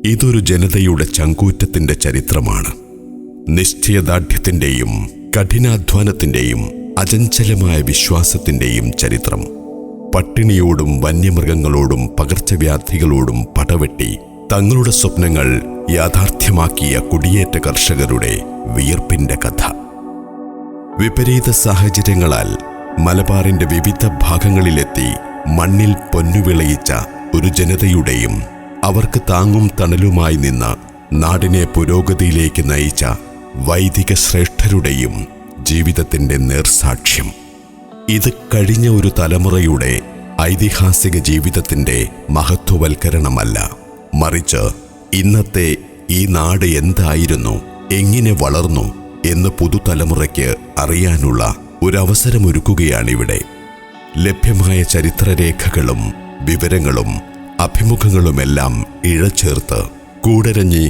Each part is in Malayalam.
ഇതൊരു ജനതയുടെ ചങ്കൂറ്റത്തിന്റെ ചരിത്രമാണ്. നിശ്ചയദാർഢ്യത്തിന്റെയും കഠിനാധ്വാനത്തിന്റെയും അചഞ്ചലമായ വിശ്വാസത്തിന്റെയും ചരിത്രം. പട്ടിണിയോടും വന്യമൃഗങ്ങളോടും പകർച്ചവ്യാധികളോടും പടവെട്ടി തങ്ങളുടെ സ്വപ്നങ്ങൾ യാഥാർത്ഥ്യമാക്കിയ കുടിയേറ്റ കർഷകരുടെ വിയർപ്പിന്റെ കഥ. വിപരീത സാഹചര്യങ്ങളാൽ മലബാറിന്റെ വിവിധ ഭാഗങ്ങളിലെത്തി മണ്ണിൽ പൊന്നുവിളയിച്ച ഒരു ജനതയുടെയും അവർക്ക് താങ്ങും തണലുമായി നിന്ന് നാടിനെ പുരോഗതിയിലേക്ക് നയിച്ച വൈദിക ശ്രേഷ്ഠരുടെയും ജീവിതത്തിന്റെ നേർസാക്ഷ്യം. ഇത് കഴിഞ്ഞ ഒരു തലമുറയുടെ ഐതിഹാസിക ജീവിതത്തിന്റെ മഹത്വവൽക്കരണമല്ല, മറിച്ച് ഇന്നത്തെ ഈ നാട് എന്തായിരുന്നു, എങ്ങനെ വളർന്നു എന്ന് പുതുതലമുറയ്ക്ക് അറിയാനുള്ള ഒരവസരമൊരുക്കുകയാണിവിടെ. ലഭ്യമായ ചരിത്രരേഖകളും വിവരങ്ങളും അഭിമുഖങ്ങളുമെല്ലാം ഇഴചേർത്ത് കൂടരഞ്ഞി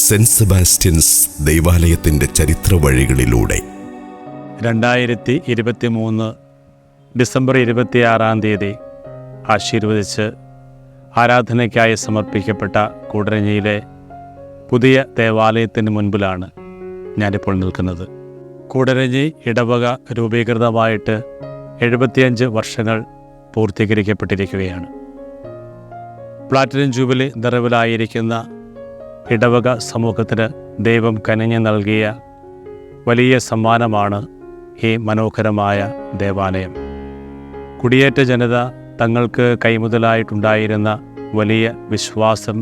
സെന്റ് സെബാസ്റ്റ്യൻസ് ദൈവാലയത്തിന്റെ ചരിത്ര വഴികളിലൂടെ 2023 ഡിസംബർ 26 ആശീർവദിച്ച് ആരാധനയ്ക്കായി സമർപ്പിക്കപ്പെട്ട കൂടരഞ്ഞിയിലെ പുതിയ ദേവാലയത്തിന് മുൻപിലാണ് ഞാനിപ്പോൾ നിൽക്കുന്നത്. കൂടരഞ്ഞി ഇടവക രൂപീകൃതമായിട്ട് 75 വർഷങ്ങൾ പൂർത്തീകരിക്കപ്പെട്ടിരിക്കുകയാണ്. പ്ലാറ്റിനം ജൂബിലി നിറവിലായിരിക്കുന്ന ഇടവക സമൂഹത്തിന് ദൈവം കനിഞ്ഞു നൽകിയ വലിയ സമ്മാനമാണ് ഈ മനോഹരമായ ദേവാലയം. കുടിയേറ്റ ജനത തങ്ങൾക്ക് കൈമുതലായിട്ടുണ്ടായിരുന്ന വലിയ വിശ്വാസം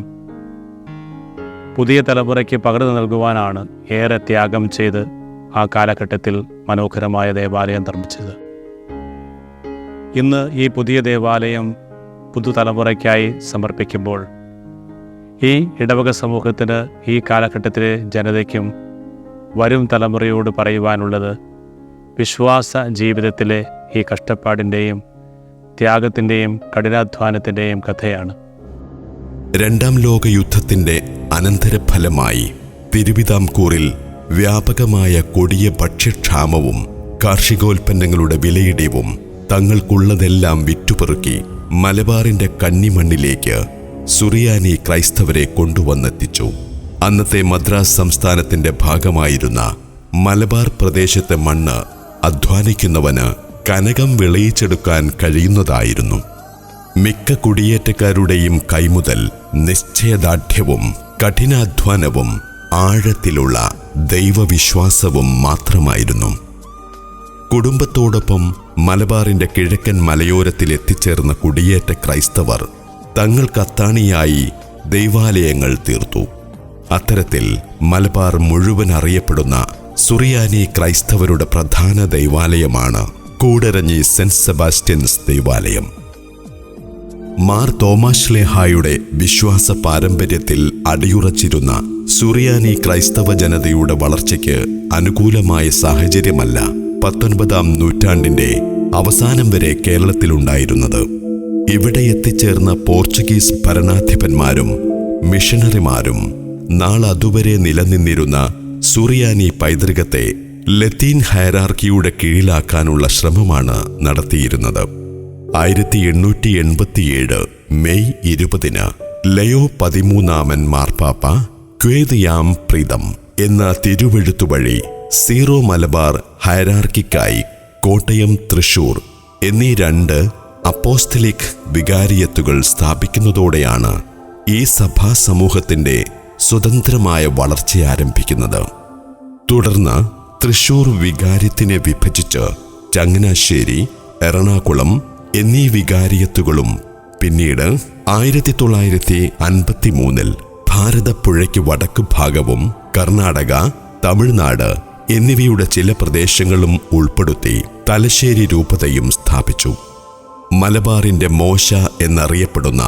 പുതിയ തലമുറയ്ക്ക് പകർന്നു നൽകുവാനാണ് ഏറെ ത്യാഗം ചെയ്ത് ആ കാലഘട്ടത്തിൽ മനോഹരമായ ദേവാലയം നിർമ്മിച്ചത്. ഇന്ന് ഈ പുതിയ ദേവാലയം പുതുതലമുറയ്ക്കായി സമർപ്പിക്കുമ്പോൾ ഈ ഇടവക സമൂഹത്തിന്, ഈ കാലഘട്ടത്തിലെ ജനതയ്ക്കും വരും തലമുറയോട് പറയുവാനുള്ളത് വിശ്വാസ ജീവിതത്തിലെ ഈ കഷ്ടപ്പാടിൻ്റെയും ത്യാഗത്തിൻ്റെയും കഠിനാധ്വാനത്തിൻ്റെയും കഥയാണ്. രണ്ടാം ലോക യുദ്ധത്തിന്റെ അനന്തരഫലമായി തിരുവിതാംകൂറിൽ വ്യാപകമായ കൊടിയ ഭക്ഷ്യക്ഷാമവും കാർഷികോൽപ്പന്നങ്ങളുടെ വിലയിടിവും തങ്ങൾക്കുള്ളതെല്ലാം വിറ്റുപെറുക്കി മലബാറിന്റെ കന്നിമണ്ണിലേക്ക് സുറിയാനി ക്രൈസ്തവരെ കൊണ്ടുവന്നെത്തിച്ചു. അന്നത്തെ മദ്രാസ് സംസ്ഥാനത്തിന്റെ ഭാഗമായിരുന്ന മലബാർ പ്രദേശത്തെ മണ്ണ് അധ്വാനിക്കുന്നവന് കനകം വിളയിച്ചെടുക്കാൻ കഴിയുന്നതായിരുന്നു. മിക്ക കുടിയേറ്റക്കാരുടെയും കൈമുതൽ നിശ്ചയദാർഢ്യവും കഠിനാധ്വാനവും ആഴത്തിലുള്ള ദൈവവിശ്വാസവും മാത്രമായിരുന്നു. കുടുംബത്തോടൊപ്പം മലബാറിന്റെ കിഴക്കൻ മലയോരത്തിൽ എത്തിച്ചേർന്ന കുടിയേറ്റ ക്രൈസ്തവർ തങ്ങൾക്കത്താണിയായി ദൈവാലയങ്ങൾ തീർത്തു. അത്തരത്തിൽ മലബാർ മുഴുവൻ അറിയപ്പെടുന്ന സുറിയാനി ക്രൈസ്തവരുടെ പ്രധാന ദൈവാലയമാണ് കൂടരഞ്ഞി സെന്റ് സെബാസ്റ്റ്യൻസ് ദൈവാലയം. മാർ തോമാശ്ലേഹായുടെ വിശ്വാസ പാരമ്പര്യത്തിൽ അടിയുറച്ചിരുന്ന സുറിയാനി ക്രൈസ്തവ ജനതയുടെ വളർച്ചയ്ക്ക് അനുകൂലമായ സാഹചര്യമല്ല 19-ാം നൂറ്റാണ്ടിന്റെ അവസാനം വരെ കേരളത്തിലുണ്ടായിരുന്നത്. ഇവിടെ എത്തിച്ചേർന്ന പോർച്ചുഗീസ് ഭരണാധിപന്മാരും മിഷണറിമാരും നാളതുവരെ നിലനിന്നിരുന്ന സുറിയാനി പൈതൃകത്തെ ലത്തീൻ ഹയറാർക്കിയുടെ കീഴിലാക്കാനുള്ള ശ്രമമാണ് നടത്തിയിരുന്നത്. 1887 മെയ് 20 ലയോ 13 മാർപ്പാപ്പ ക്വേദിയാം പ്രീതം എന്ന തിരുവെഴുത്തു വഴി സീറോ മലബാർ ഹയറാർക്കിക്കായി കോട്ടയം, തൃശൂർ എന്നീ 2 അപ്പോസ്തലിക് വികാരിയത്തുകൾ സ്ഥാപിക്കുന്നതോടെയാണ് ഈ സഭാ സമൂഹത്തിന്റെ സ്വതന്ത്രമായ വളർച്ച ആരംഭിക്കുന്നത്. തുടർന്ന് തൃശൂർ വികാരിയത്തിനെ വിഭജിച്ച് ചങ്ങനാശ്ശേരി, എറണാകുളം എന്നീ വികാരിയത്തുകളും പിന്നീട് 1953 ഭാരതപ്പുഴയ്ക്ക് വടക്ക് ഭാഗവും കർണാടക, തമിഴ്നാട് എന്നിവയുടെ ചില പ്രദേശങ്ങളും ഉൾപ്പെടുത്തി തലശ്ശേരി രൂപതയും സ്ഥാപിച്ചു. മലബാറിന്റെ മോശ എന്നറിയപ്പെടുന്ന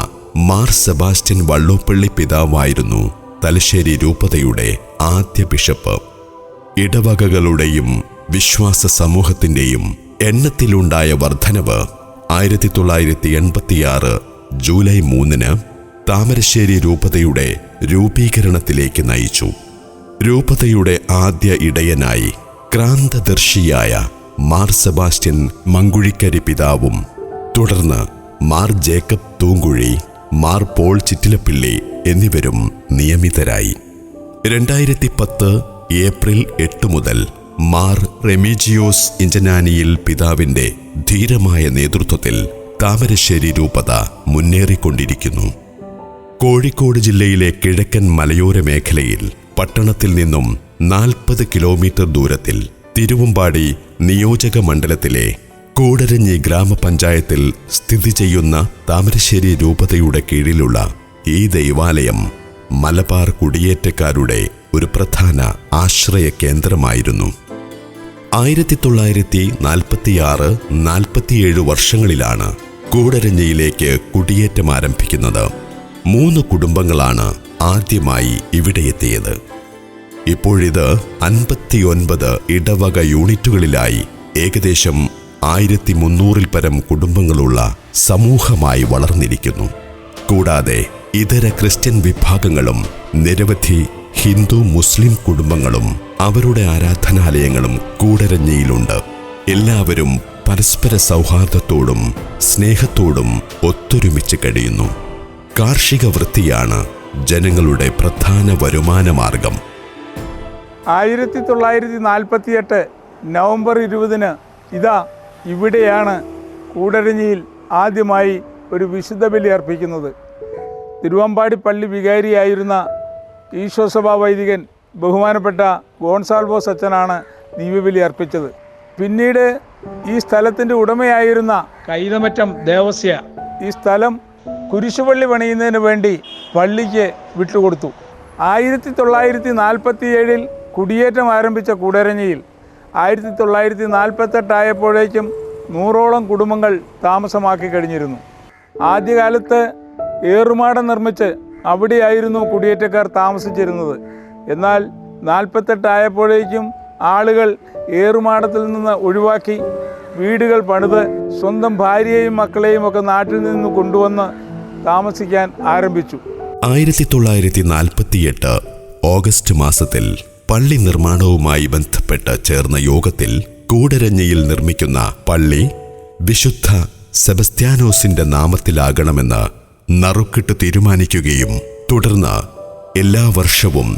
മാർ സെബാസ്റ്റ്യൻ വള്ളോപ്പള്ളി പിതാവായിരുന്നു തലശ്ശേരി രൂപതയുടെ ആദ്യ ബിഷപ്പ്. ഇടവകകളുടെയും വിശ്വാസ സമൂഹത്തിന്റെയും എണ്ണത്തിലുണ്ടായ വർധനവ് 1986 ജൂലൈ 3 താമരശ്ശേരി രൂപതയുടെ രൂപീകരണത്തിലേക്ക് നയിച്ചു. രൂപതയുടെ ആദ്യ ഇടയനായി ക്രാന്തദർശിയായ മാർ സെബാസ്റ്റ്യൻ മങ്കുഴിക്കരി പിതാവും തുടർന്ന് മാർ ജേക്കബ് തൂങ്കുഴി, മാർ പോൾ ചിറ്റിലപ്പിള്ളി എന്നിവരും നിയമിതരായി. 2010 ഏപ്രിൽ 8 മുതൽ മാർ റെമീജിയോസ് ഇഞ്ചനാനിയിൽ പിതാവിന്റെ ധീരമായ നേതൃത്വത്തിൽ താമരശ്ശേരി രൂപത മുന്നേറിക്കൊണ്ടിരിക്കുന്നു. കോഴിക്കോട് ജില്ലയിലെ കിഴക്കൻ മലയോര മേഖലയിൽ പട്ടണത്തിൽ നിന്നും 40 കിലോമീറ്റർ ദൂരത്തിൽ തിരുവമ്പാടി നിയോജക മണ്ഡലത്തിലെ കൂടരഞ്ഞി ഗ്രാമപഞ്ചായത്തിൽ സ്ഥിതി ചെയ്യുന്ന താമരശ്ശേരി രൂപതയുടെ കീഴിലുള്ള ഈ ദൈവാലയം മലബാർ കുടിയേറ്റക്കാരുടെ ഒരു പ്രധാന ആശ്രയ കേന്ദ്രമായിരുന്നു. 1946-47 വർഷങ്ങളിലാണ് കൂടരഞ്ഞിയിലേക്ക് കുടിയേറ്റം ആരംഭിക്കുന്നത്. 3 കുടുംബങ്ങളാണ് ആദ്യമായി ഇവിടെ എത്തിയത്. ഇപ്പോഴിത് 59 ഇടവക യൂണിറ്റുകളിലായി ഏകദേശം 1300-ൽ പരം കുടുംബങ്ങളുള്ള സമൂഹമായി വളർന്നിരിക്കുന്നു. കൂടാതെ ഇതര ക്രിസ്ത്യൻ വിഭാഗങ്ങളും നിരവധി ഹിന്ദു മുസ്ലിം കുടുംബങ്ങളും അവരുടെ ആരാധനാലയങ്ങളും കൂടരഞ്ഞിയിലുണ്ട്. എല്ലാവരും പരസ്പര സൗഹാർദ്ദത്തോടും സ്നേഹത്തോടും ഒത്തൊരുമിച്ച് കഴിയുന്നു. കാർഷിക വൃത്തിയാണ് ജനങ്ങളുടെ പ്രധാന വരുമാന മാർഗം. 1948 നവംബർ 20 ഇതാ ഇവിടെയാണ് കൂടരഞ്ഞിയിൽ ആദ്യമായി ഒരു വിശുദ്ധ ബലി അർപ്പിക്കുന്നത്. തിരുവമ്പാടി പള്ളി വികാരിയായിരുന്ന ഈശോസഭാ വൈദികൻ ബഹുമാനപ്പെട്ട ഗോൺസാൽവോസ് അച്ഛനാണ് ദിവ്യബലി അർപ്പിച്ചത്. പിന്നീട് ഈ സ്ഥലത്തിൻ്റെ ഉടമയായിരുന്ന കൈതമറ്റം ദേവസ്യ ഈ സ്ഥലം കുരിശുപള്ളി പണിയുന്നതിന് വേണ്ടി പള്ളിക്ക് വിട്ടുകൊടുത്തു. 1947 കുടിയേറ്റം ആരംഭിച്ച കൂടരഞ്ഞിയിൽ 1948 ആയപ്പോഴേക്കും 100ഓളം കുടുംബങ്ങൾ താമസമാക്കി കഴിഞ്ഞിരുന്നു. ആദ്യകാലത്ത് ഏറുമാടം നിർമ്മിച്ച് അവിടെയായിരുന്നു കുടിയേറ്റക്കാർ താമസിച്ചിരുന്നത്. എന്നാൽ 48 ആയപ്പോഴേക്കും ആളുകൾ ഏറുമാടത്തിൽ നിന്ന് ഒഴിവാക്കി വീടുകൾ പണിത് സ്വന്തം ഭാര്യയെയും മക്കളെയും ഒക്കെ നാട്ടിൽ നിന്ന് കൊണ്ടുവന്ന് താമസിക്കാൻ ആരംഭിച്ചു. 1948 ഓഗസ്റ്റ് മാസത്തിൽ പള്ളി നിർമ്മാണവുമായി ബന്ധപ്പെട്ട് ചേർന്ന യോഗത്തിൽ കൂടരഞ്ഞിയിൽ നിർമ്മിക്കുന്ന പള്ളി വിശുദ്ധ സെബസ്ത്യാനോസിന്റെ നാമത്തിലാകണമെന്ന് നറുക്കിട്ട് തീരുമാനിക്കുകയും തുടർന്ന് എല്ലാ വർഷവും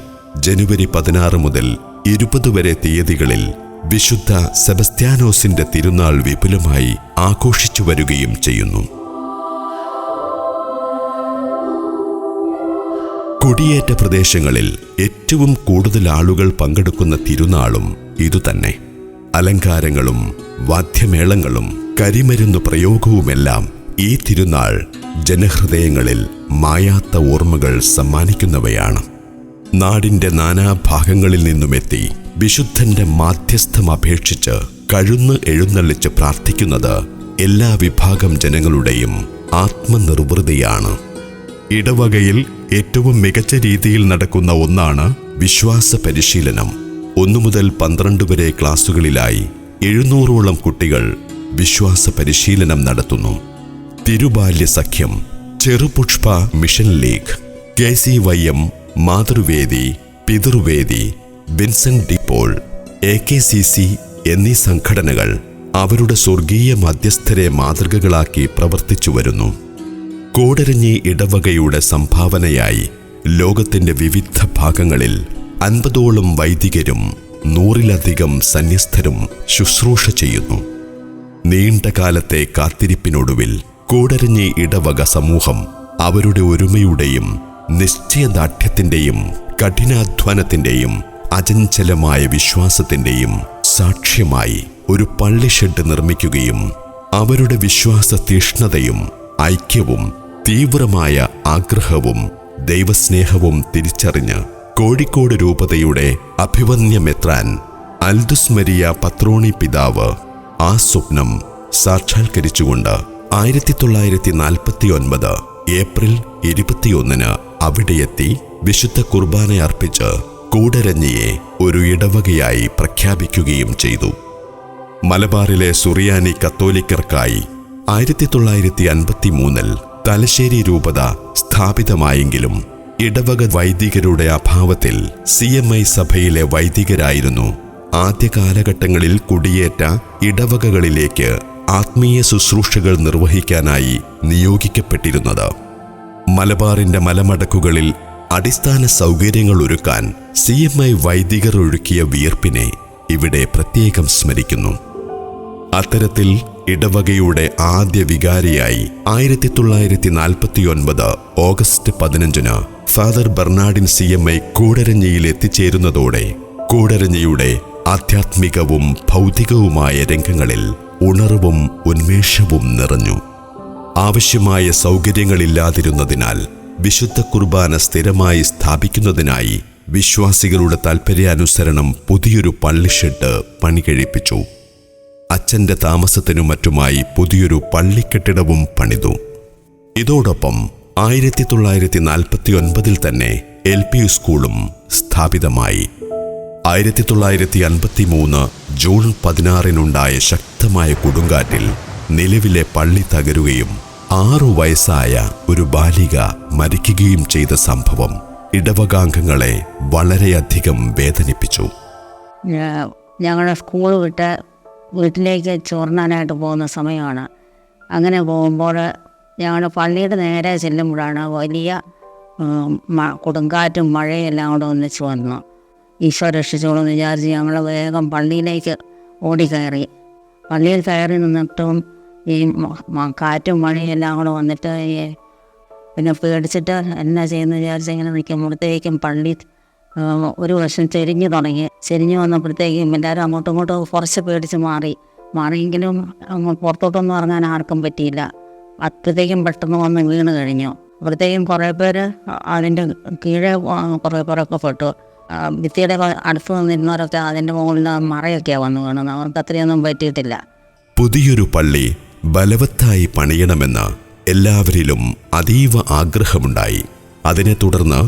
ജനുവരി 16 മുതൽ 20 വരെ തീയതികളിൽ വിശുദ്ധ സെബസ്ത്യാനോസിന്റെ തിരുനാൾ വിപുലമായി ആഘോഷിച്ചു വരികയും ചെയ്യുന്നു. കുടിയേറ്റ പ്രദേശങ്ങളിൽ ഏറ്റവും കൂടുതൽ ആളുകൾ പങ്കെടുക്കുന്ന തിരുനാളും ഇതുതന്നെ. അലങ്കാരങ്ങളും വാദ്യമേളങ്ങളും കരിമരുന്ന് പ്രയോഗവുമെല്ലാം ഈ തിരുനാൾ ജനഹൃദയങ്ങളിൽ മായാത്ത ഓർമ്മകൾ സമ്മാനിക്കുന്നവയാണ്. നാടിന്റെ നാനാഭാഗങ്ങളിൽ നിന്നുമെത്തി വിശുദ്ധന്റെ മാധ്യസ്ഥം അപേക്ഷിച്ച് കഴുന്ന് എഴുന്നള്ളിച്ച് പ്രാർത്ഥിക്കുന്നത് എല്ലാ വിഭാഗം ജനങ്ങളുടെയും ആത്മനിർവൃതിയാണ്. ഇടവകയിൽ ഏറ്റവും മികച്ച രീതിയിൽ നടക്കുന്ന ഒന്നാണ് വിശ്വാസ പരിശീലനം. 1 മുതൽ 12 വരെ ക്ലാസുകളിലായി 700ഓളം കുട്ടികൾ വിശ്വാസ പരിശീലനം നടത്തുന്നു. തിരുബാല്യ സഖ്യം, Cherupushpa mission league, KCYM, Mathruvedi, Pithruvedi, Vincent de Paul, AKCC എന്നീ സംഘടനകൾ അവരുടെ സ്വർഗീയ മധ്യസ്ഥരെ മാതൃകകളാക്കി പ്രവർത്തിച്ചു വരുന്നു. കൂടരഞ്ഞി ഇടവകയുടെ സംഭാവനയായി ലോകത്തിന്റെ വിവിധ ഭാഗങ്ങളിൽ 50ഓളം വൈദികരും 100-ലധികം സന്യസ്തരും ശുശ്രൂഷ ചെയ്യുന്നു. നീണ്ട കാലത്തെ കാത്തിരിപ്പിനൊടുവിൽ കൂടരഞ്ഞി ഇടവക സമൂഹം അവരുടെ ഒരുമയുടെയും നിശ്ചയദാർഢ്യത്തിന്റെയും കഠിനാധ്വാനത്തിന്റെയും അചഞ്ചലമായ വിശ്വാസത്തിന്റെയും സാക്ഷ്യമായി ഒരു പള്ളി ഷെഡ് നിർമ്മിക്കുകയും അവരുടെ വിശ്വാസ തീഷ്ണതയും ഐക്യവും തീവ്രമായ ആഗ്രഹവും ദൈവസ്നേഹവും തിരിച്ചറിഞ്ഞ് കോഴിക്കോട് രൂപതയുടെ അഭിവന്യ മെത്രാൻ അൽദുസ് മരിയ പത്രോണി പിതാവ് ആ സ്വപ്നം സാക്ഷാത്കരിച്ചുകൊണ്ട് 1949 ഏപ്രിൽ 21 അവിടെയെത്തി വിശുദ്ധ കുർബാന അർപ്പിച്ച് കൂടരഞ്ഞിയെ ഒരു ഇടവകയായി പ്രഖ്യാപിക്കുകയും ചെയ്തു. മലബാറിലെ സുറിയാനി കത്തോലിക്കർക്കായി 1953 തലശ്ശേരി രൂപത സ്ഥാപിതമായെങ്കിലും ഇടവക വൈദികരുടെ അഭാവത്തിൽ CMI സഭയിലെ വൈദികരായിരുന്നു ആദ്യ കാലഘട്ടങ്ങളിൽ കുടിയേറ്റ ഇടവകകളിലേക്ക് ആത്മീയ ശുശ്രൂഷകൾ നിർവഹിക്കാനായി നിയോഗിക്കപ്പെട്ടിരുന്നത്. മലബാറിന്റെ മലമടക്കുകളിൽ അടിസ്ഥാന സൗകര്യങ്ങൾ ഒരുക്കാൻ CMI വൈദികർ ഒഴുക്കിയ വിയർപ്പിനെ ഇവിടെ പ്രത്യേകം സ്മരിക്കുന്നു. അത്തരത്തിൽ ഇടവകയുടെ ആദ്യ വികാരിയായി 1949 ഓഗസ്റ്റ് 15 ഫാദർ ബെർണാഡിൻ CMI കൂടരഞ്ഞിയിൽ എത്തിച്ചേരുന്നതോടെ കൂടരഞ്ഞിയുടെ ആധ്യാത്മികവും ഭൗതികവുമായ രംഗങ്ങളിൽ ഉണർവും ഉന്മേഷവും നിറഞ്ഞു. ആവശ്യമായ സൗകര്യങ്ങളില്ലാതിരുന്നതിനാൽ വിശുദ്ധ കുർബാന സ്ഥിരമായി സ്ഥാപിക്കുന്നതിനായി വിശ്വാസികളുടെ താൽപര്യാനുസരണം പുതിയൊരു പള്ളിഷെഡ് പണികഴിപ്പിച്ചു. അച്ഛൻ്റെ താമസത്തിനു മറ്റുമായി പുതിയൊരു പള്ളിക്കെട്ടിടവും പണിതു. ഇതോടൊപ്പം 1949 തന്നെ LP സ്കൂളും സ്ഥാപിതമായി. 1953 ജൂൺ 16 ശക്തമായ കൊടുങ്കാറ്റിൽ നിലവിലെ പള്ളി തകരുകയും 6 വയസ്സായ ഒരു ബാലിക മരിക്കുകയും ചെയ്ത സംഭവം ഇടവകാംഗങ്ങളെ വളരെയധികം വേദനിപ്പിച്ചു. ഞങ്ങളുടെ സ്കൂൾ വിട്ട് വീട്ടിലേക്ക് ചോർന്നാനായിട്ട് പോകുന്ന സമയമാണ്. അങ്ങനെ പോകുമ്പോൾ ഞങ്ങളുടെ പള്ളിയുടെ നേരെ ചെല്ലുമ്പോഴാണ് വലിയ കൊടുങ്കാറ്റും മഴയും എല്ലാം കൂടെ ഒന്നിച്ച് വന്നു. ഈശോ രക്ഷിച്ചോളെന്ന് വിചാരിച്ച് ഞങ്ങൾ വേഗം പള്ളിയിലേക്ക് ഓടിക്കയറി. പള്ളിയിൽ കയറി നിന്നിട്ടും ഈ കാറ്റും മഴയും എല്ലാം കൂടെ വന്നിട്ട് പിന്നെ പേടിച്ചിട്ട് എന്നാ ചെയ്യുന്നത് വിചാരിച്ച് ഇങ്ങനെ നിൽക്കുമ്പോഴത്തേക്കും പള്ളി ഒരു വശം ചെരിഞ്ഞു തുടങ്ങി. ചെരിഞ്ഞു വന്നപ്പോഴത്തേക്കും എല്ലാവരും അങ്ങോട്ടും ഇങ്ങോട്ടും കുറച്ച് പേടിച്ച് മാറിയെങ്കിലും പുറത്തോട്ടൊന്നും ഇറങ്ങാൻ ആർക്കും പറ്റിയില്ല. അപ്പോഴത്തേക്കും പെട്ടെന്ന് വന്ന് വീണ് കഴിഞ്ഞു. അപ്പോഴത്തേക്കും കുറേ പേര് അതിൻ്റെ കീഴെ കുറേ പേരൊക്കെ പെട്ടു. ഭിത്തിയുടെ അടുത്ത് നിന്നിരുന്നവരൊക്കെ അതിൻ്റെ മുകളിൽ മറയൊക്കെയാണ് വന്ന് വീണത്. അവർക്ക് അത്രയൊന്നും പറ്റിയിട്ടില്ല. പുതിയൊരു പള്ളി ബലവത്തായി പണിയണമെന്ന് എല്ലാവരിലും അതീവ ആഗ്രഹമുണ്ടായി. അതിനെ തുടർന്ന്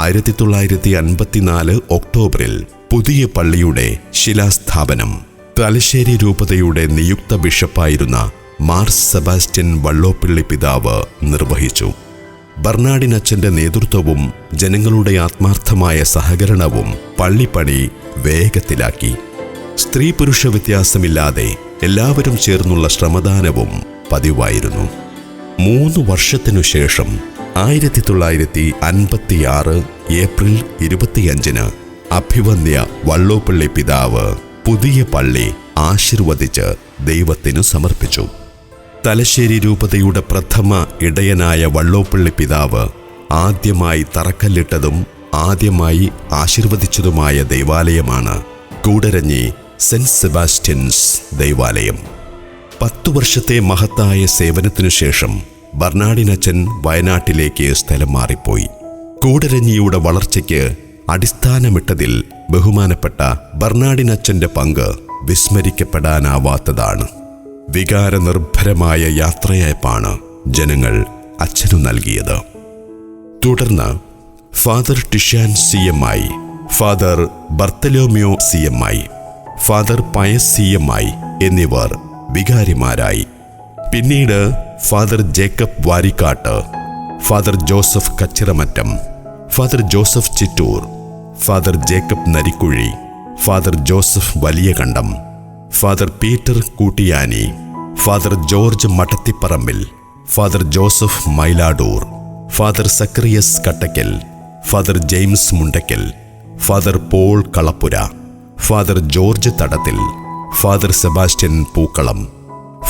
1954 ഒക്ടോബറിൽ പുതിയ പള്ളിയുടെ ശിലാസ്ഥാപനം തലശ്ശേരി രൂപതയുടെ നിയുക്ത ബിഷപ്പായിരുന്ന മാർ സെബാസ്റ്റ്യൻ വള്ളോപ്പിള്ളി പിതാവ് നിർവഹിച്ചു. ബർണാഡിൻ അച്ഛൻ്റെ നേതൃത്വവും ജനങ്ങളുടെ ആത്മാർത്ഥമായ സഹകരണവും പള്ളിപ്പണി വേഗത്തിലാക്കി. സ്ത്രീ പുരുഷ വ്യത്യാസമില്ലാതെ എല്ലാവരും ചേർന്നുള്ള ശ്രമദാനവും പതിവായിരുന്നു. 3 വർഷത്തിനു ശേഷം 1956 ഏപ്രിൽ 25 അഭിവന്യ വള്ളോപ്പിള്ളി പിതാവ് പുതിയ പള്ളി ആശീർവദിച്ച് ദൈവത്തിനു സമർപ്പിച്ചു. തലശ്ശേരി രൂപതയുടെ പ്രഥമ ഇടയനായ വള്ളോപ്പിള്ളി പിതാവ് ആദ്യമായി തറക്കല്ലിട്ടതും ആദ്യമായി ആശീർവദിച്ചതുമായ ദൈവാലയമാണ് കൂടരഞ്ഞി സെന്റ് സെബാസ്റ്റ്യൻസ് ദൈവാലയം. 10 വർഷത്തെ മഹത്തായ സേവനത്തിനു ശേഷം ബർണാഡിനച്ചൻ വയനാട്ടിലേക്ക് സ്ഥലം മാറിപ്പോയി. കൂടരഞ്ഞിയുടെ വളർച്ചയ്ക്ക് അടിസ്ഥാനമിട്ടതിൽ ബഹുമാനപ്പെട്ട ബർണാഡിനച്ചൻ്റെ പങ്ക് വിസ്മരിക്കപ്പെടാനാവാത്തതാണ്. വികാരനിർഭരമായ യാത്രയയപ്പാണ് ജനങ്ങൾ അച്ഛനു നൽകിയത്. തുടർന്ന് father Tishyan CMI, father Bartholomew CMI, father Pius CMI എന്നിവർ വികാരിമാരായി. പിന്നീട് father Jacob Varikkattu, father Joseph Kachiramattam, father Joseph Chittoor, father Jacob Narikuzhi, father Joseph Valiyakandam, father Peter Koottiyani, father George Mattathiparambil, father Joseph Myladoor, father Zacharias Kattakkal, father James Mundakkal, father Paul Kalappura, father George Thadathil, father Sebastian Pookkalam,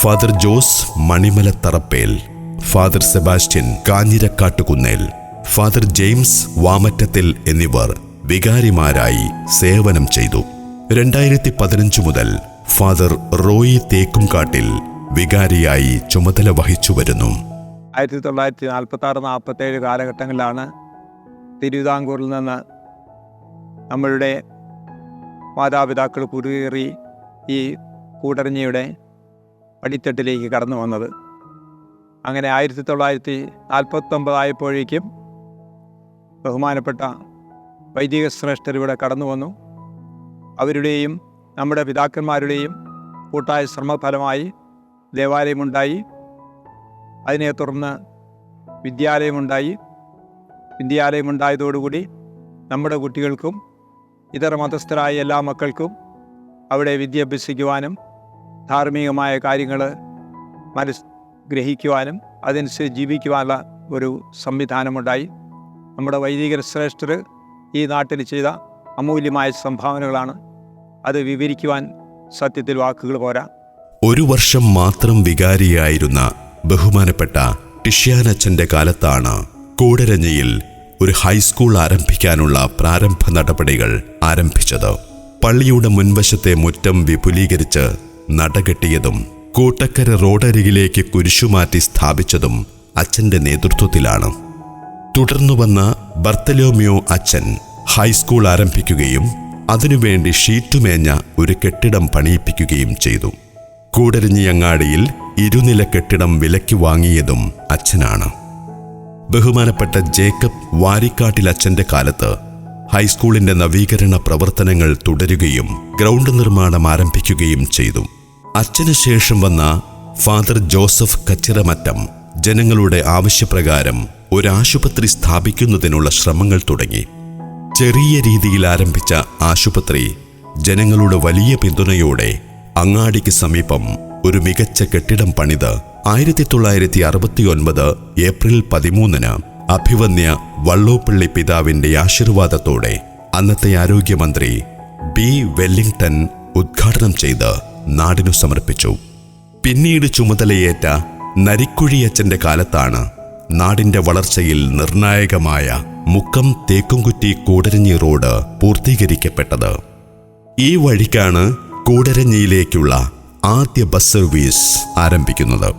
father Jose Manimalatharappel, father Sebastian Kanjirakattukunnel, father James Vamattathil എന്നിവർ വികാരിമാരായി സേവനം ചെയ്തു. 2015 മുതൽ ഫാദർ റോയി തേക്കുംകാട്ടിൽ വികാരിയായി ചുമതല വഹിച്ചു വരുന്നു. 1946-47 കാലഘട്ടങ്ങളിലാണ് തിരുവിതാംകൂറിൽ നിന്ന് നമ്മളുടെ മാതാപിതാക്കൾ കുടിയേറി ഈ കൂടരഞ്ഞിയുടെ പടിത്തട്ടിലേക്ക് കടന്നു വന്നത്. അങ്ങനെ 1949 ആയപ്പോഴേക്കും ബഹുമാനപ്പെട്ട വൈദിക ശ്രേഷ്ഠർ ഇവിടെ കടന്നു വന്നു. അവരുടെയും നമ്മുടെ പിതാക്കന്മാരുടെയും കൂട്ടായ ശ്രമഫലമായി ദേവാലയമുണ്ടായി. അതിനെ തുടർന്ന് വിദ്യാലയമുണ്ടായതോടുകൂടി നമ്മുടെ കുട്ടികൾക്കും ഇതര മതസ്ഥരായ എല്ലാ മക്കൾക്കും അവിടെ വിദ്യ അഭ്യസിക്കുവാനും ധാർമ്മികമായ കാര്യങ്ങൾ ഗ്രഹിക്കുവാനും അതനുസരിച്ച് ജീവിക്കുവാനുള്ള ഒരു സംവിധാനമുണ്ടായി. നമ്മുടെ വൈദികർ ശ്രേഷ്ഠർ ഈ നാട്ടിൽ ചെയ്ത അമൂല്യമായ സംഭാവനകളാണ്. അത് വിവരിക്കുവാൻ സത്യത്തിൽ വാക്കുകൾ പോരാ. 1 വർഷം മാത്രം വികാരിയായിരുന്ന ബഹുമാനപ്പെട്ട ടിഷ്യാനച്ചൻ്റെ കാലത്താണ് കൂടരഞ്ഞിയിൽ ഒരു ഹൈസ്കൂൾ ആരംഭിക്കാനുള്ള പ്രാരംഭ നടപടികൾ ആരംഭിച്ചത്. പള്ളിയുടെ മുൻവശത്തെ മുറ്റം വിപുലീകരിച്ച് നടകെട്ടിയതും കൂട്ടക്കര റോഡരികിലേക്ക് കുരിശുമാറ്റി സ്ഥാപിച്ചതും അച്ഛൻ്റെ നേതൃത്വത്തിലാണ്. തുടർന്നു വന്ന ബർത്തലോമ്യോ അച്ഛൻ ഹൈസ്കൂൾ ആരംഭിക്കുകയും അതിനുവേണ്ടി ഷീറ്റുമേഞ്ഞ ഒരു കെട്ടിടം പണിയിപ്പിക്കുകയും ചെയ്തു. കൂടരഞ്ഞിയങ്ങാടിയിൽ 2 നില കെട്ടിടം വിലയ്ക്ക് വാങ്ങിയതും അച്ഛനാണ്. ബഹുമാനപ്പെട്ട ജേക്കബ് വാരിക്കാട്ടിൽ അച്ഛൻ്റെ കാലത്ത് ഹൈസ്കൂളിൻ്റെ നവീകരണ പ്രവർത്തനങ്ങൾ തുടരുകയും ഗ്രൗണ്ട് നിർമ്മാണം ആരംഭിക്കുകയും ചെയ്തു. അച്ഛന് ശേഷം വന്ന ഫാദർ ജോസഫ് കച്ചിറമറ്റം ജനങ്ങളുടെ ആവശ്യപ്രകാരം ഒരാശുപത്രി സ്ഥാപിക്കുന്നതിനുള്ള ശ്രമങ്ങൾ തുടങ്ങി. ചെറിയ രീതിയിൽ ആരംഭിച്ച ആശുപത്രി ജനങ്ങളുടെ വലിയ പിന്തുണയോടെ അങ്ങാടിക്ക് സമീപം ഒരു മികച്ച കെട്ടിടം പണിത് 1969 ഏപ്രിൽ 13 അഭിവന്യ വള്ളോപ്പള്ളി പിതാവിൻ്റെ ആശീർവാദത്തോടെ അന്നത്തെ ആരോഗ്യമന്ത്രി ബി വെല്ലിംഗ്ടൺ ഉദ്ഘാടനം ചെയ്ത് നാടിനു സമർപ്പിച്ചു. പിന്നീട് ചുമതലയേറ്റ നരിക്കുഴിയച്ചൻ്റെ കാലത്താണ് നാടിൻ്റെ വളർച്ചയിൽ നിർണായകമായ മുക്കം തേക്കുംകുറ്റി കൂടരഞ്ഞി റോഡ് പൂർത്തീകരിക്കപ്പെട്ടത്. ഈ വഴിക്കാണ് കൂടരഞ്ഞിയിലേക്കുള്ള ആദ്യ ബസ് സർവീസ് ആരംഭിക്കുന്നത്.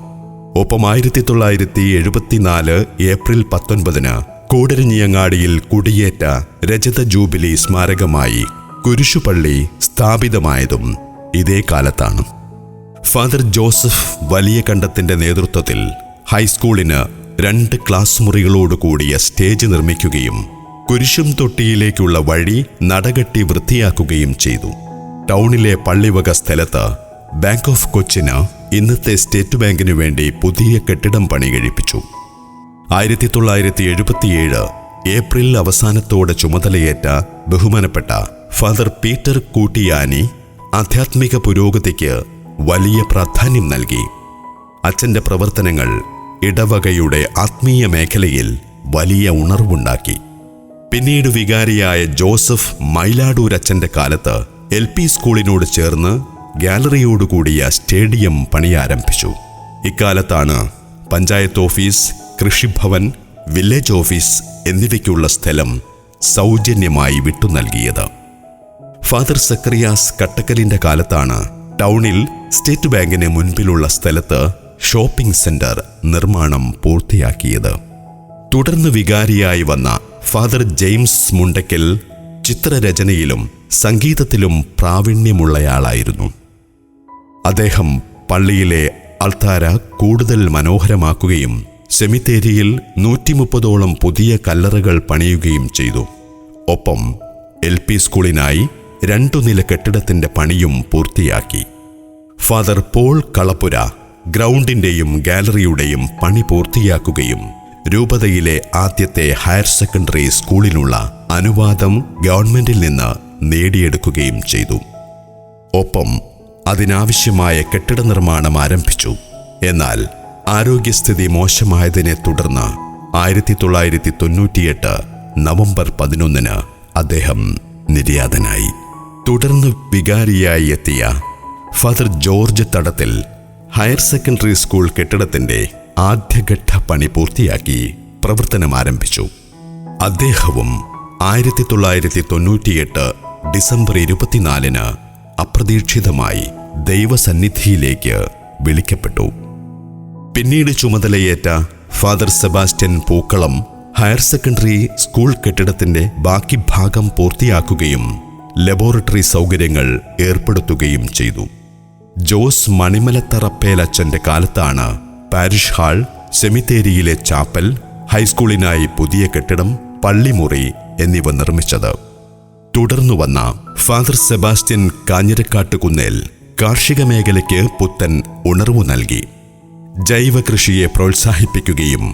ഒപ്പം 1974 ഏപ്രിൽ 19 കൂടരഞ്ഞിയങ്ങാടിയിൽ കുടിയേറ്റ രജത ജൂബിലി സ്മാരകമായി കുരിശുപള്ളി സ്ഥാപിതമായതും ഇതേ കാലത്താണ്. ഫാദർ ജോസഫ് വലിയ കണ്ടത്തിൻ്റെ നേതൃത്വത്തിൽ ഹൈസ്കൂളിന് 2 ക്ലാസ് മുറികളോടുകൂടിയ സ്റ്റേജ് നിർമ്മിക്കുകയും കുരിശും തൊട്ടിയിലേക്കുള്ള വഴി നടകെട്ടി വൃത്തിയാക്കുകയും ചെയ്തു. ടൗണിലെ പള്ളിവക സ്ഥലത്ത് ബാങ്ക് ഓഫ് കൊച്ചിന് ഇന്നത്തെ സ്റ്റേറ്റ് ബാങ്കിനു വേണ്ടി പുതിയ കെട്ടിടം പണി കഴിപ്പിച്ചു. 1977 ഏപ്രിൽ അവസാനത്തോടെ ചുമതലയേറ്റ ബഹുമാനപ്പെട്ട ഫാദർ പീറ്റർ കൂട്ടിയാനി ആധ്യാത്മിക പുരോഗതിക്ക് വലിയ പ്രാധാന്യം നൽകി. അച്ഛൻ്റെ പ്രവർത്തനങ്ങൾ ഇടവകയുടെ ആത്മീയ മേഖലയിൽ വലിയ ഉണർവുണ്ടാക്കി. പിന്നീട് വികാരിയായ ജോസഫ് മൈലാടൂരച്ഛൻ്റെ കാലത്ത് LP സ്കൂളിനോട് ചേർന്ന് ഗാലറിയോടുകൂടിയ സ്റ്റേഡിയം പണിയാരംഭിച്ചു. ഇക്കാലത്താണ് പഞ്ചായത്ത് ഓഫീസ്, കൃഷിഭവൻ, വില്ലേജ് ഓഫീസ് എന്നിവയ്ക്കുള്ള സ്ഥലം സൗജന്യമായി വിട്ടു നൽകിയത്. ഫാദർ സക്കറിയാസ് കട്ടക്കലിൻ്റെ കാലത്താണ് ടൗണിൽ സ്റ്റേറ്റ് ബാങ്കിന് മുൻപിലുള്ള സ്ഥലത്ത് ഷോപ്പിംഗ് സെന്റർ നിർമ്മാണം പൂർത്തിയാക്കിയത്. തുടർന്ന് വികാരിയായി വന്ന ഫാദർ ജെയിംസ് മുണ്ടയ്ക്കൽ ചിത്രരചനയിലും സംഗീതത്തിലും പ്രാവീണ്യമുള്ളയാളായിരുന്നു. അദ്ദേഹം പള്ളിയിലെ അൾത്താര കൂടുതൽ മനോഹരമാക്കുകയും സെമിത്തേരിയിൽ 130ഓളം പുതിയ കല്ലറകൾ പണിയുകയും ചെയ്തു. ഒപ്പം LP സ്കൂളിനായി 2 നില കെട്ടിടത്തിൻ്റെ പണിയും പൂർത്തിയാക്കി. ഫാദർ പോൾ കളപ്പുര ഗ്രൗണ്ടിൻ്റെയും ഗാലറിയുടെയും പണി പൂർത്തിയാക്കുകയും രൂപതയിലെ ആദ്യത്തെ ഹയർ സെക്കൻഡറി സ്കൂളിനുള്ള അനുവാദം ഗവൺമെന്റിൽ നിന്ന് നേടിയെടുക്കുകയും ചെയ്തു. ഒപ്പം അതിനാവശ്യമായ കെട്ടിട നിർമ്മാണം ആരംഭിച്ചു. എന്നാൽ ആരോഗ്യസ്ഥിതി മോശമായതിനെ തുടർന്ന് 1998 നവംബർ 11 അദ്ദേഹം നിര്യാതനായി. തുടർന്ന് വികാരിയായി എത്തിയ father George Thadathil higher secondary school കെട്ടിടത്തിൻ്റെ ആദ്യഘട്ട പണി പൂർത്തിയാക്കി പ്രവർത്തനം ആരംഭിച്ചു. അദ്ദേഹവും 1998 ഡിസംബർ 24 അപ്രതീക്ഷിതമായി ദൈവസന്നിധിയിലേക്ക് വിളിക്കപ്പെട്ടു. പിന്നീട് ചുമതലയേറ്റ ഫാദർ സെബാസ്റ്റ്യൻ പൂക്കളം ഹയർ സെക്കൻഡറി സ്കൂൾ കെട്ടിടത്തിൻ്റെ ബാക്കി ഭാഗം പൂർത്തിയാക്കുകയും ലബോറട്ടറി സൗകര്യങ്ങൾ ഏർപ്പെടുത്തുകയും ചെയ്തു. ജോസ് മണിമലത്തറപ്പേലച്ചൻ്റെ കാലത്താണ് പാരിഷ് ഹാൾ, സെമിത്തേരിയിലെ ചാപ്പൽ, ഹൈസ്കൂളിനായി പുതിയ കെട്ടിടം, പള്ളിമുറി എന്നിവ നിർമ്മിച്ചത്. തുടർന്നു വന്ന ഫാദർ സെബാസ്റ്റ്യൻ കാഞ്ഞിരക്കാട്ടുകുന്നേൽ കാർഷിക മേഖലയ്ക്ക് പുത്തൻ ഉണർവു നൽകി. ജൈവ കൃഷിയെ പ്രോത്സാഹിപ്പിക്കുകയും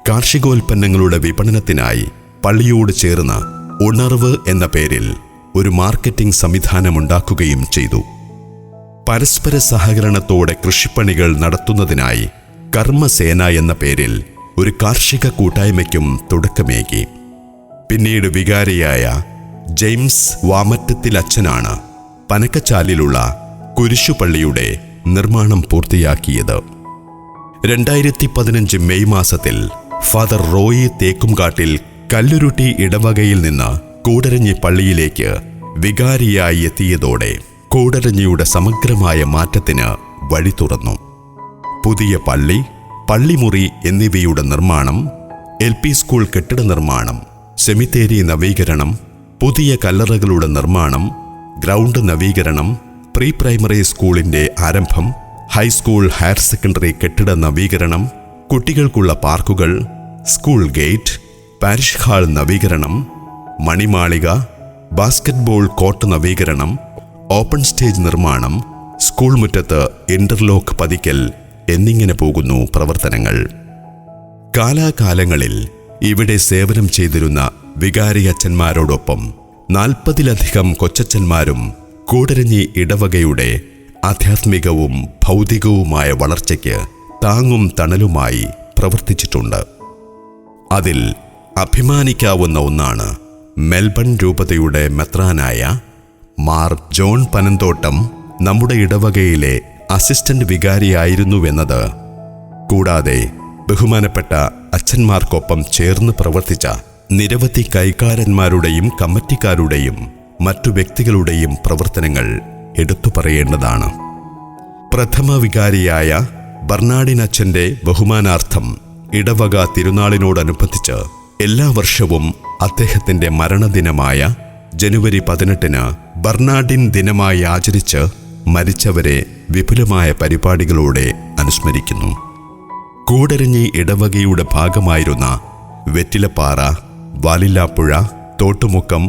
കാർഷികോൽപ്പന്നങ്ങളുടെ വിപണനത്തിനായി പള്ളിയോട് ചേർന്ന് ഉണർവ് എന്ന പേരിൽ ഒരു മാർക്കറ്റിംഗ് സംവിധാനമുണ്ടാക്കുകയും ചെയ്തു. പരസ്പര സഹകരണത്തോടെ കൃഷിപ്പണികൾ നടത്തുന്നതിനായി കർമ്മസേന എന്ന പേരിൽ ഒരു കാർഷിക കൂട്ടായ്മയ്ക്കും തുടക്കമേകി. പിന്നീട് വികാരിയായ ജെയിംസ് വാമറ്റത്തിലച്ചനാണ് പനക്കച്ചാലിലുള്ള കുരിശുപള്ളിയുടെ നിർമ്മാണം പൂർത്തിയാക്കിയത്. 2015 മെയ് മാസത്തിൽ ഫാദർ റോയി തേക്കുംകാട്ടിൽ കല്ലുരുട്ടി ഇടവകയിൽ നിന്ന് കൂടരഞ്ഞി പള്ളിയിലേക്ക് വികാരിയായി എത്തിയതോടെ കൂടരഞ്ഞിയുടെ സമഗ്രമായ മാറ്റത്തിന് വഴി തുറന്നു. പുതിയ പള്ളി, പള്ളിമുറി എന്നിവയുടെ നിർമ്മാണം, LP സ്കൂൾ കെട്ടിട നിർമ്മാണം, സെമിത്തേരി നവീകരണം, പുതിയ കല്ലറകളുടെ നിർമ്മാണം, ഗ്രൗണ്ട് നവീകരണം, പ്രീ പ്രൈമറി സ്കൂളിന്റെ ആരംഭം, ഹൈസ്കൂൾ ഹയർ സെക്കൻഡറി കെട്ടിട നവീകരണം, കുട്ടികൾക്കുള്ള പാർക്കുകൾ, സ്കൂൾ ഗേറ്റ്, പാരിഷ് ഹാൾ നവീകരണം, മണിമാളിക, ബാസ്കറ്റ്ബോൾ കോർട്ട് നവീകരണം, ഓപ്പൺ സ്റ്റേജ് നിർമ്മാണം, സ്കൂൾ മുറ്റത്ത് ഇന്റർലോക്ക് പതിക്കൽ എന്നിങ്ങനെ പോകുന്നു പ്രവർത്തനങ്ങൾ. കാലാകാലങ്ങളിൽ ഇവിടെ സേവനം ചെയ്തിരുന്ന വികാരിയച്ചന്മാരോടൊപ്പം 40-ലധികം കൊച്ചച്ചന്മാരും കൂടരഞ്ഞി ഇടവകയുടെ ആധ്യാത്മികവും ഭൗതികവുമായ വളർച്ചയ്ക്ക് താങ്ങും തണലുമായി പ്രവർത്തിച്ചിട്ടുണ്ട്. അതിൽ അഭിമാനിക്കാവുന്ന ഒന്നാണ് മെൽബൺ രൂപതയുടെ മെത്രാനായ മാർ ജോൺ പനന്തോട്ടം നമ്മുടെ ഇടവകയിലെ അസിസ്റ്റന്റ് വികാരിയായിരുന്നുവെന്നത്. കൂടാതെ ബഹുമാനപ്പെട്ട അച്ഛന്മാർക്കൊപ്പം ചേർന്ന് പ്രവർത്തിച്ച നിരവധി കൈക്കാരന്മാരുടെയും കമ്മിറ്റിക്കാരുടെയും മറ്റു വ്യക്തികളുടെയും പ്രവർത്തനങ്ങൾ എടുത്തു പറയേണ്ടതാണ്. പ്രഥമ വികാരിയായ ബർണാഡിനച്ഛന്റെ ബഹുമാനാർത്ഥം ഇടവക തിരുനാളിനോടനുബന്ധിച്ച് എല്ലാ വർഷവും അദ്ദേഹത്തിന്റെ മരണദിനമായ ജനുവരി 18 ബർണാഡിൻ ദിനമായി ആചരിച്ച് മരിച്ചവരെ വിപുലമായ പരിപാടികളോടെ അനുസ്മരിക്കുന്നു. കൂടരഞ്ഞി ഇടവകയുടെ ഭാഗമായിരുന്ന വെറ്റിലപ്പാറ, വാലില്ലാപ്പുഴ, തോട്ടുമുക്കം,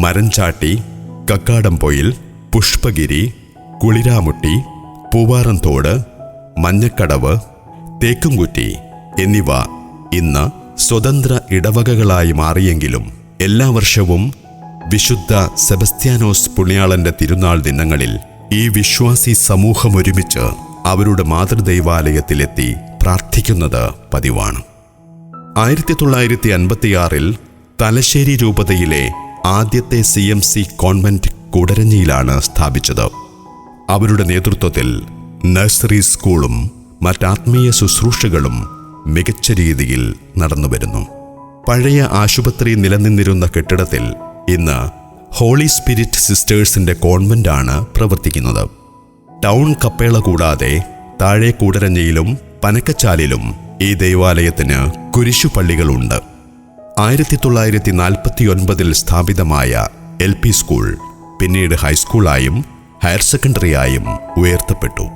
മരഞ്ചാട്ടി, കക്കാടംപൊയിൽ, പുഷ്പഗിരി, കുളിരാമുട്ടി, പൂവാറന്തോട്, മഞ്ഞക്കടവ്, തേക്കുംകുറ്റി എന്നിവ ഇന്ന് സ്വതന്ത്ര ഇടവകകളായി മാറിയെങ്കിലും എല്ലാ വർഷവും വിശുദ്ധ സെബസ്ത്യാനോസ് പുണ്യാളന്റെ തിരുനാൾ ദിനങ്ങളിൽ ഈ വിശ്വാസി സമൂഹം ഒരുമിച്ച് അവരുടെ മാതൃദൈവാലയത്തിലെത്തി പ്രാർത്ഥിക്കുന്നത് പതിവാണ്. 1956 തലശ്ശേരി രൂപതയിലെ ആദ്യത്തെ CMC കോൺവെന്റ് കൂടരഞ്ഞിയിലാണ് സ്ഥാപിച്ചത്. അവരുടെ നേതൃത്വത്തിൽ നഴ്സറി സ്കൂളും മറ്റാത്മീയ ശുശ്രൂഷകളും മികച്ച രീതിയിൽ നടന്നുവരുന്നു. പഴയ ആശുപത്രി നിലനിന്നിരുന്ന കെട്ടിടത്തിൽ ഇന്ന് ഹോളി സ്പിരിറ്റ് സിസ്റ്റേഴ്സിന്റെ കോൺവെന്റാണ് പ്രവർത്തിക്കുന്നത്. ടൗൺ കപ്പേള കൂടാതെ താഴെ കൂടരഞ്ഞിയിലും പനക്കച്ചാലിലും ഈ ദൈവാലയത്തിന് കുരിശുപള്ളികളുണ്ട്. 1949 സ്ഥാപിതമായ LP സ്കൂൾ പിന്നീട് ഹൈസ്കൂളായും ഹയർ സെക്കൻഡറിയായും ഉയർത്തപ്പെട്ടു.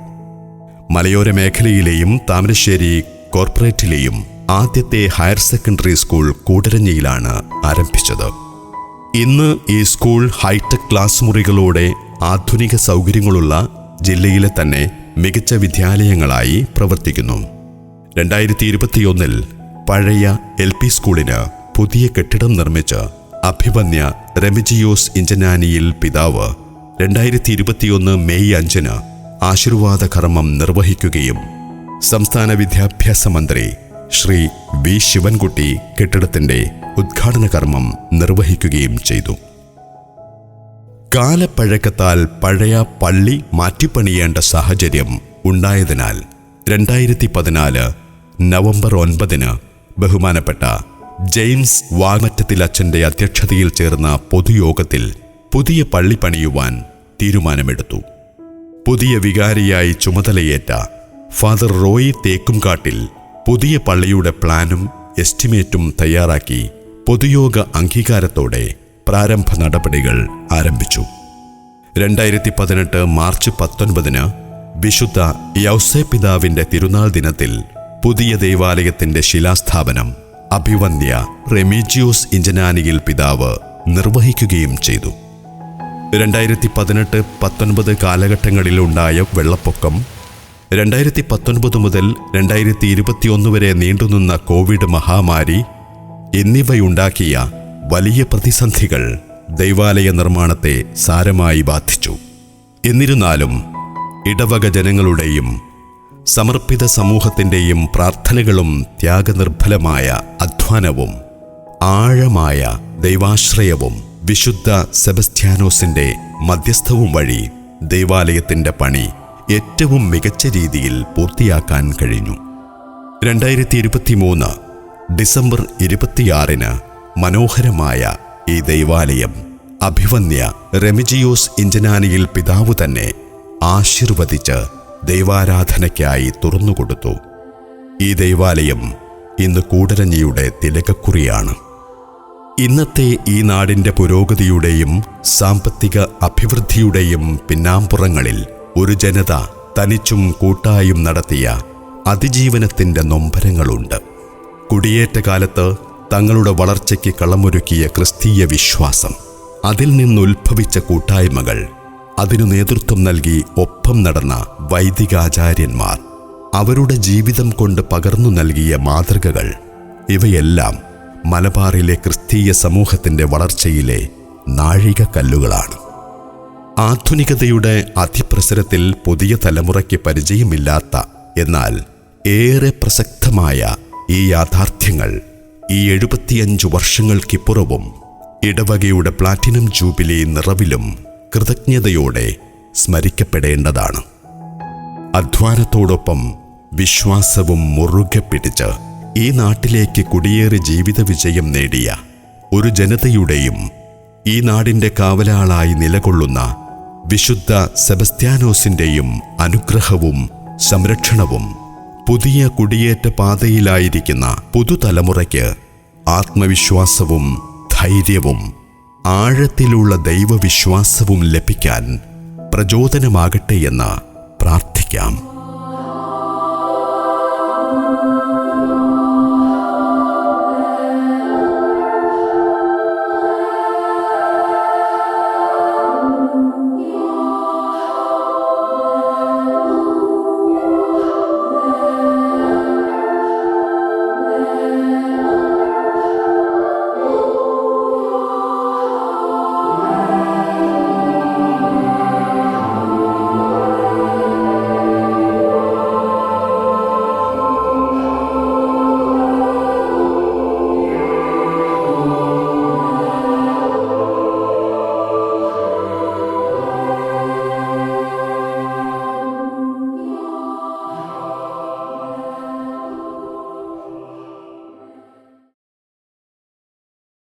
മലയോര മേഖലയിലെയും താമരശ്ശേരി കോർപ്പറേറ്റിലെയും ആദ്യത്തെ ഹയർ സെക്കൻഡറി സ്കൂൾ കൂടരഞ്ഞിയിലാണ് ആരംഭിച്ചത്. ഇന്ന് ഈ സ്കൂൾ ഹൈടെക് ക്ലാസ് മുറികളോടെ ആധുനിക സൗകര്യങ്ങളുള്ള ജില്ലയിലെ തന്നെ മികച്ച വിദ്യാലയങ്ങളായി പ്രവർത്തിക്കുന്നു. 2021 പഴയ LP സ്കൂളിന് പുതിയ കെട്ടിടം നിർമ്മിച്ച് അഭിമന്യ റെമിജിയോസ് ഇഞ്ചനാനിയിൽ പിതാവ് 2021 മെയ് 5 ആശീർവാദ കർമ്മം നിർവഹിക്കുകയും സംസ്ഥാന വിദ്യാഭ്യാസ മന്ത്രി ശ്രീ V. ശിവൻകുട്ടി കെട്ടിടത്തിന്റെ ഉദ്ഘാടന കർമ്മം നിർവഹിക്കുകയും ചെയ്തു. കാലപ്പഴക്കത്താൽ പഴയ പള്ളി മാറ്റിപ്പണിയേണ്ട സാഹചര്യം ഉണ്ടായതിനാൽ 2014 നവംബർ 9 ബഹുമാനപ്പെട്ട ജെയിംസ് വാമറ്റത്തിലച്ചന്റെ അധ്യക്ഷതയിൽ ചേർന്ന പൊതുയോഗത്തിൽ പുതിയ പള്ളി പണിയുവാൻ തീരുമാനമെടുത്തു. പുതിയ വികാരിയായി ചുമതലയേറ്റ ഫാദർ റോയി തേക്കുംകാട്ടിൽ പുതിയ പള്ളിയുടെ പ്ലാനും എസ്റ്റിമേറ്റും തയ്യാറാക്കി പൊതുയോഗ അംഗീകാരത്തോടെ പ്രാരംഭ നടപടികൾ ആരംഭിച്ചു. 2018 മാർച്ച് 19 വിശുദ്ധ യൗസേപ്പിതാവിന്റെ തിരുനാൾ ദിനത്തിൽ പുതിയ ദൈവാലയത്തിന്റെ ശിലാസ്ഥാപനം അഭിവന്ദ്യ റെമിജിയോസ് ഇഞ്ചനാനിയിൽ പിതാവ് നിർവഹിക്കുകയും ചെയ്തു. 2018-19 കാലഘട്ടങ്ങളിലുണ്ടായ വെള്ളപ്പൊക്കം, 2019 മുതൽ 2021 വരെ നീണ്ടുനിന്ന കോവിഡ് മഹാമാരി എന്നിവയുണ്ടാക്കിയ വലിയ പ്രതിസന്ധികൾ ദൈവാലയ നിർമ്മാണത്തെ സാരമായി ബാധിച്ചു. എന്നിരുന്നാലും ഇടവക ജനങ്ങളുടെയും സമർപ്പിത സമൂഹത്തിൻ്റെയും പ്രാർത്ഥനകളും ത്യാഗനിർഭലമായ അധ്വാനവും ആഴമായ ദൈവാശ്രയവും വിശുദ്ധ സെബസ്ത്യാനോസിന്റെ മധ്യസ്ഥവും വഴി ദൈവാലയത്തിന്റെ പണി ഏറ്റവും മികച്ച രീതിയിൽ പൂർത്തിയാക്കാൻ കഴിഞ്ഞു. 2023 ഡിസംബർ 26 മനോഹരമായ ഈ ദൈവാലയം അഭിവന്യ റെമിജിയോസ് ഇഞ്ചനാനിയിൽ പിതാവ് തന്നെ ആശീർവദിച്ച് ദൈവാരാധനയ്ക്കായി തുറന്നുകൊടുത്തു. ഈ ദൈവാലയം ഇന്ന് കൂടരഞ്ഞിയുടെ തിലകക്കുറിയാണ്. ഇന്നത്തെ ഈ നാടിൻ്റെ പുരോഗതിയുടെയും സാമ്പത്തിക അഭിവൃദ്ധിയുടെയും പിന്നാമ്പുറങ്ങളിൽ ഒരു ജനത തനിച്ചും കൂട്ടായും നടത്തിയ അതിജീവനത്തിൻ്റെ നൊമ്പരങ്ങളുണ്ട്. കുടിയേറ്റ കാലത്ത് തങ്ങളുടെ വളർച്ചയ്ക്ക് കളമൊരുക്കിയ ക്രിസ്തീയ വിശ്വാസം, അതിൽ നിന്നുത്ഭവിച്ച കൂട്ടായ്മകൾ, അതിനു നേതൃത്വം നൽകി ഒപ്പം നടന്ന വൈദികാചാര്യന്മാർ, അവരുടെ ജീവിതം കൊണ്ട് പകർന്നു നൽകിയ മാതൃകകൾ, ഇവയെല്ലാം മലബാറിലെ ക്രിസ്തീയ സമൂഹത്തിൻ്റെ വളർച്ചയിലെ നാഴികക്കല്ലുകളാണ്. ആധുനികതയുടെ അതിപ്രസരത്തിൽ പുതിയ തലമുറയ്ക്ക് പരിചയമില്ലാത്ത എന്നാൽ ഏറെ പ്രസക്തമായ ഈ യാഥാർത്ഥ്യങ്ങൾ ഈ 75 വർഷങ്ങൾക്കിപ്പുറവും ഇടവകയുടെ പ്ലാറ്റിനം ജൂബിലി നിറവിലും കൃതജ്ഞതയോടെ സ്മരിക്കപ്പെടേണ്ടതാണ്. അധ്വാനത്തോടൊപ്പം വിശ്വാസവും മുറുകെ പിടിച്ച് ഈ നാട്ടിലേക്ക് കുടിയേറി ജീവിത വിജയം നേടിയ ഒരു ജനതയുടെയും ഈ നാടിൻ്റെ കാവലാളായി നിലകൊള്ളുന്ന വിശുദ്ധ സെബസ്ത്യാനോസിൻ്റെയും അനുഗ്രഹവും സംരക്ഷണവും പുതിയ കുടിയേറ്റ പാതയിലായിരിക്കുന്ന പുതുതലമുറയ്ക്ക് ആത്മവിശ്വാസവും ധൈര്യവും ആഴത്തിലുള്ള ദൈവവിശ്വാസവും ലഭിക്കാൻ പ്രചോദനമാകട്ടെ എന്ന് പ്രാർത്ഥിക്കാം.